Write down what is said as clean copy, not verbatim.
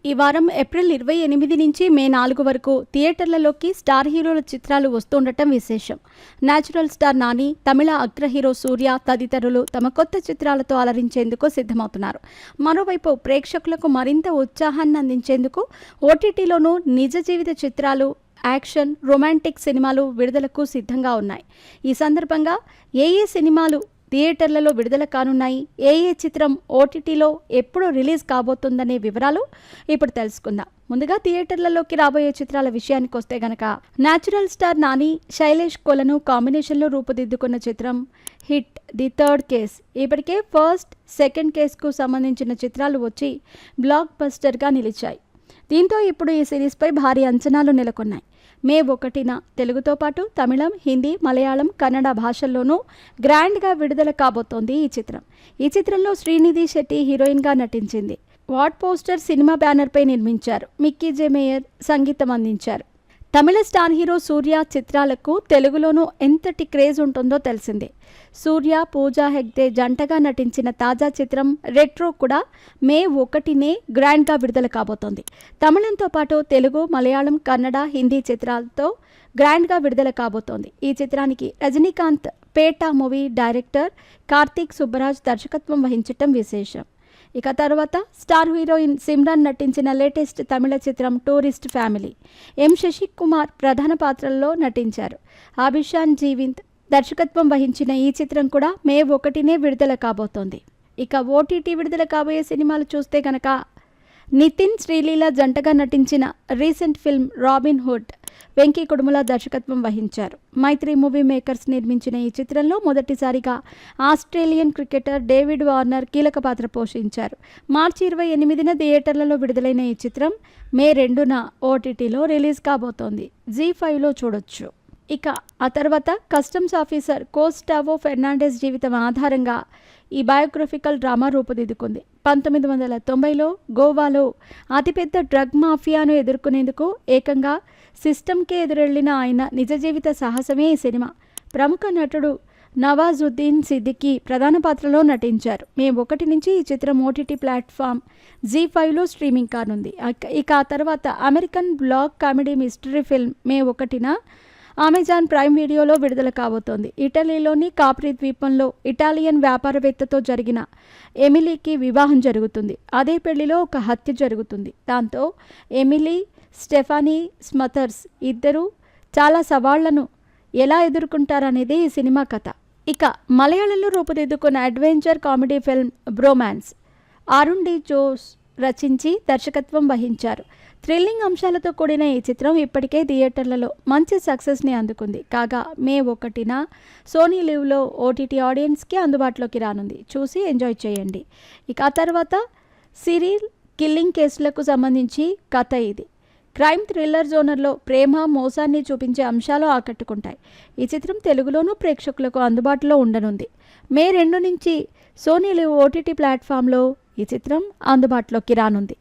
ఈ వారం ఏప్రిల్ 28 నుంచి మే 4 వరకు థియేటర్లలోకి స్టార్ హీరోల చిత్రాలు వస్తుండటం విశేషం. న్యాచురల్ స్టార్ నాని, తమిళ అగ్ర హీరో సూర్య తదితరులు తమ కొత్త చిత్రాలతో అలరించేందుకు సిద్ధమవుతున్నారు. మరోవైపు ప్రేక్షకులకు మరింత ఉత్సాహాన్ని అందించేందుకు ఓటీటీలోనూ నిజ జీవిత చిత్రాలు, యాక్షన్, రొమాంటిక్ సినిమాలు విడుదలకు సిద్ధంగా ఉన్నాయి. ఈ సందర్భంగా ఏ సినిమాలు థియేటర్లలో విడుదల కానున్నాయి, ఏ చిత్రం ఓటీటీలో ఎప్పుడు రిలీజ్ కాబోతుందనే వివరాలు ఇప్పుడు తెలుసుకుందాం. ముందుగా థియేటర్లలోకి రాబోయే చిత్రాల విషయానికి వస్తే గనక న్యాచురల్ స్టార్ నాని, శైలేష్ కొలను కాంబినేషన్లో రూపుదిద్దుకున్న చిత్రం హిట్ ది థర్డ్ కేస్ ఇప్పటికే ఫస్ట్, సెకండ్ కేస్కు సంబంధించిన చిత్రాలు వచ్చి బ్లాక్ బస్టర్గా నిలిచాయి. దీంతో ఇప్పుడు ఈ సిరీస్పై భారీ అంచనాలు నెలకొన్నాయి. మే 1న తెలుగుతో పాటు తమిళం, హిందీ, మలయాళం, కన్నడ భాషల్లోనూ గ్రాండ్గా విడుదల కాబోతోంది ఈ చిత్రం. ఈ చిత్రంలో శ్రీనిధి శెట్టి హీరోయిన్గా నటించింది. వాట్ పోస్టర్ సినిమా బ్యానర్పై నిర్మించారు. మిక్కీ జె మేయర్ సంగీతం అందించారు. తమిళ స్టార్ హీరో సూర్య చిత్రాలకు తెలుగులోనూ ఎంతటి క్రేజ్ ఉంటుందో తెలిసిందే. సూర్య, పూజా హెగ్డే జంటగా నటించిన తాజా చిత్రం రెట్రో కూడా మే 1నే గ్రాండ్గా విడుదల కాబోతోంది. తమిళంతో పాటు తెలుగు, మలయాళం, కన్నడ, హిందీ చిత్రాలతో గ్రాండ్గా విడుదల కాబోతోంది. ఈ చిత్రానికి రజనీకాంత్ పేట మూవీ డైరెక్టర్ కార్తీక్ సుబ్బరాజ్ దర్శకత్వం వహించటం విశేషం. ఇక తర్వాత స్టార్ హీరోయిన్ సిమ్రాన్ నటించిన లేటెస్ట్ తమిళ చిత్రం టూరిస్ట్ ఫ్యామిలీ. ఎం శశికుమార్ ప్రధాన పాత్రల్లో నటించారు. ఆభిషాన్ జీవింత్ దర్శకత్వం వహించిన ఈ చిత్రం కూడా మే 1నే విడుదల కాబోతోంది. ఇక ఓటీటీ విడుదల కాబోయే సినిమాలు చూస్తే గనక నితిన్, శ్రీలీల జంటగా నటించిన recent film robin hood Venky Kudumula దర్శకత్వం వహించారు. మైత్రి మూవీ మేకర్స్ నిర్మించిన ఈ చిత్రంలో మొదటిసారిగా ఆస్ట్రేలియన్ క్రికెటర్ డేవిడ్ వార్నర్ కీలక పాత్ర పోషించారు. మార్చి 28న థియేటర్లలో విడుదలైన ఈ చిత్రం మే 2న ఓటీటీలో రిలీజ్ కాబోతోంది. జీ5లో చూడొచ్చు. ఇక ఆ తర్వాత కస్టమ్స్ ఆఫీసర్ కోస్టావో ఫెర్నాండెస్ జీవితం ఆధారంగా ఈ బయోగ్రఫికల్ డ్రామా రూపుదిద్దుకుంది. 1990లో గోవాలో అతిపెద్ద డ్రగ్ మాఫియాను ఎదుర్కొనేందుకు ఏకంగా సిస్టమ్కే ఎదురెళ్లిన ఆయన నిజ జీవిత సాహసమే ఈ సినిమా. ప్రముఖ నటుడు నవాజుద్దీన్ సిద్దికీ ప్రధాన పాత్రలో నటించారు. మే 1 నుంచి ఈ చిత్రం ఓటీటీ ప్లాట్ఫామ్ జీ5లో స్ట్రీమింగ్ కానుంది. ఇక ఆ తర్వాత American black comedy mystery film May 1న అమెజాన్ ప్రైమ్ వీడియోలో విడుదల కాబోతోంది. ఇటలీలోని కాప్రీ ద్వీపంలో ఇటాలియన్ వ్యాపారవేత్తతో జరిగిన ఎమిలీకి వివాహం జరుగుతుంది. అదే పెళ్లిలో ఒక హత్య జరుగుతుంది. దాంతో ఎమిలీ, స్టెఫానీ స్మథర్స్ ఇద్దరూ చాలా సవాళ్లను ఎలా ఎదుర్కొంటారనేది ఈ సినిమా కథ. ఇక మలయాళంలో రూపుదిద్దుకున్న adventure comedy film Bromance Arun D Jose రచించి దర్శకత్వం వహించారు. థ్రిల్లింగ్ అంశాలతో కూడిన ఈ చిత్రం ఇప్పటికే థియేటర్లలో మంచి సక్సెస్ని అందుకుంది. కాగా మే 1న సోనీ లివ్లో ఓటీటీ ఆడియన్స్కి అందుబాటులోకి రానుంది. చూసి ఎంజాయ్ చేయండి. ఇక ఆ తర్వాత సిరీల్ కిల్లింగ్ కేసులకు సంబంధించి కథ ఇది. క్రైమ్ థ్రిల్లర్ జోనర్లో ప్రేమ, మోసాన్ని చూపించే అంశాలు ఆకట్టుకుంటాయి. ఈ చిత్రం తెలుగులోనూ ప్రేక్షకులకు అందుబాటులో ఉండనుంది. మే 2 నుంచి సోనీ లివ్ ఓటీటీ ప్లాట్ఫామ్లో ఈ చిత్రం అందుబాటులోకి రానుంది.